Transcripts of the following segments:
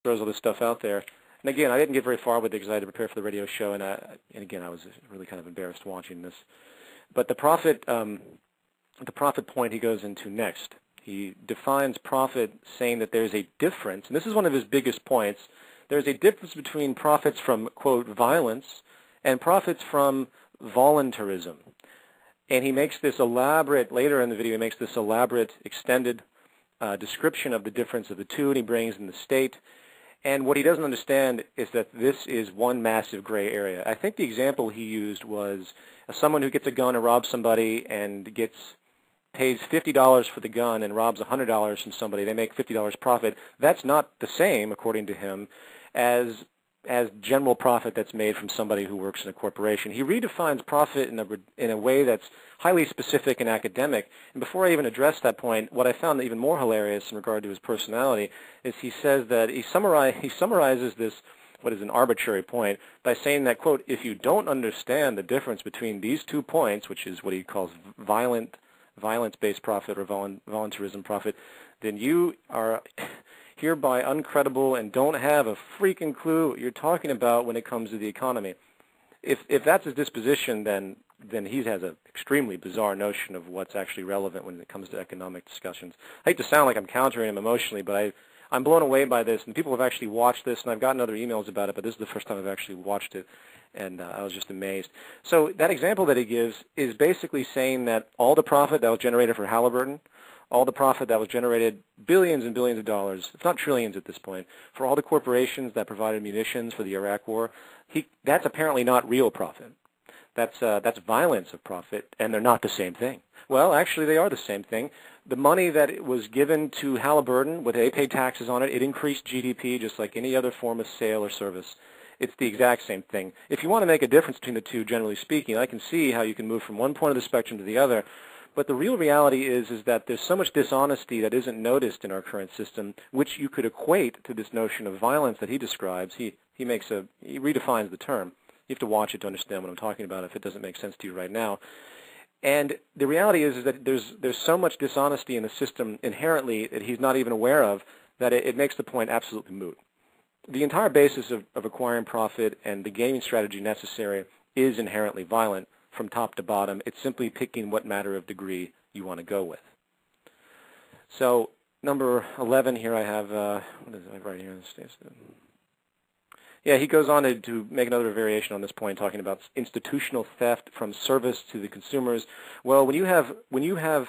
throws all this stuff out there. And again, I didn't get very far with it because I had to prepare for the radio show, and again, I was really kind of embarrassed watching this. But the profit point he goes into next. He defines profit saying that there's a difference, and this is one of his biggest points. There's a difference between profits from, quote, violence and profits from voluntarism. And he makes this elaborate, later in the video, he makes this elaborate, extended description of the difference of the two, and he brings in the state. And what he doesn't understand is that this is one massive gray area. I think the example he used was someone who gets a gun and robs somebody and pays $50 for the gun and robs $100 from somebody. They make $50 profit. That's not the same, according to him, as general profit that's made from somebody who works in a corporation. He redefines profit in a way that's highly specific and academic. And before I even address that point, what I found even more hilarious in regard to his personality is he says that he summarizes this, what is an arbitrary point, by saying that, quote, if you don't understand the difference between these 2 points, which is what he calls violence-based profit or voluntarism profit, then you are hereby uncredible and don't have a freaking clue what you're talking about when it comes to the economy. If that's his disposition, then he has an extremely bizarre notion of what's actually relevant when it comes to economic discussions. I hate to sound like I'm countering him emotionally, but I'm blown away by this, and people have actually watched this, and I've gotten other emails about it, but this is the first time I've actually watched it, and I was just amazed. So that example that he gives is basically saying that all the profit that was generated for Halliburton, all the profit that was generated, billions and billions of dollars, if not trillions at this point, for all the corporations that provided munitions for the Iraq War, that's apparently not real profit. That's violence of profit, and they're not the same thing. Well, actually, they are the same thing. The money that was given to Halliburton, they paid taxes on it, it increased GDP just like any other form of sale or service. It's the exact same thing. If you want to make a difference between the two, generally speaking, I can see how you can move from one point of the spectrum to the other. But the real reality is that there's so much dishonesty that isn't noticed in our current system, which you could equate to this notion of violence that he describes. He redefines the term. You have to watch it to understand what I'm talking about if it doesn't make sense to you right now. And the reality is that there's so much dishonesty in the system inherently that he's not even aware of that it makes the point absolutely moot. The entire basis of acquiring profit and the gaming strategy necessary is inherently violent from top to bottom. It's simply picking what matter of degree you want to go with. So number 11 here I have, what is it right here? Yeah, he goes on to make another variation on this point, talking about institutional theft from service to the consumers. Well, when you have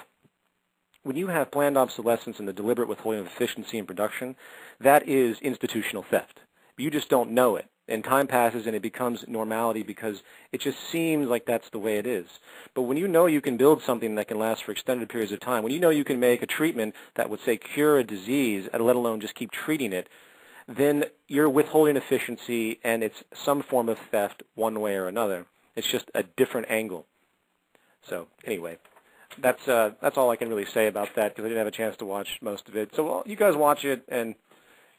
planned obsolescence and the deliberate withholding of efficiency in production, that is institutional theft. You just don't know it. And time passes and it becomes normality because it just seems like that's the way it is. But when you know you can build something that can last for extended periods of time, when you know you can make a treatment that would, say, cure a disease, let alone just keep treating it, then you're withholding efficiency and it's some form of theft one way or another. It's just a different angle. So anyway, that's all I can really say about that because I didn't have a chance to watch most of it. So well, you guys watch it, and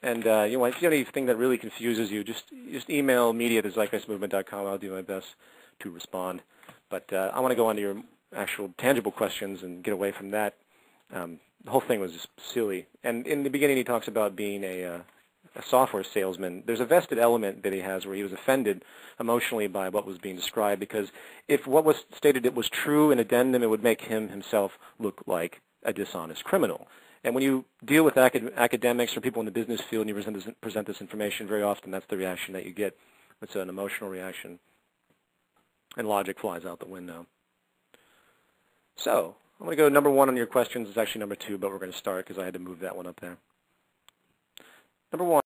if you have anything that really confuses you, just email media@thezeitgeistmovement.com. I'll do my best to respond. But I want to go on to your actual tangible questions and get away from that. The whole thing was just silly. And in the beginning, he talks about being a software salesman. There's a vested element that he has where he was offended emotionally by what was being described because if what was stated it was true in addendum, it would make him himself look like a dishonest criminal. And when you deal with academics or people in the business field and you present this information, very often that's the reaction that you get. It's an emotional reaction. And logic flies out the window. So I'm going to go number 1 on your questions. It's actually number 2, but we're going to start because I had to move that one up there. Number 1.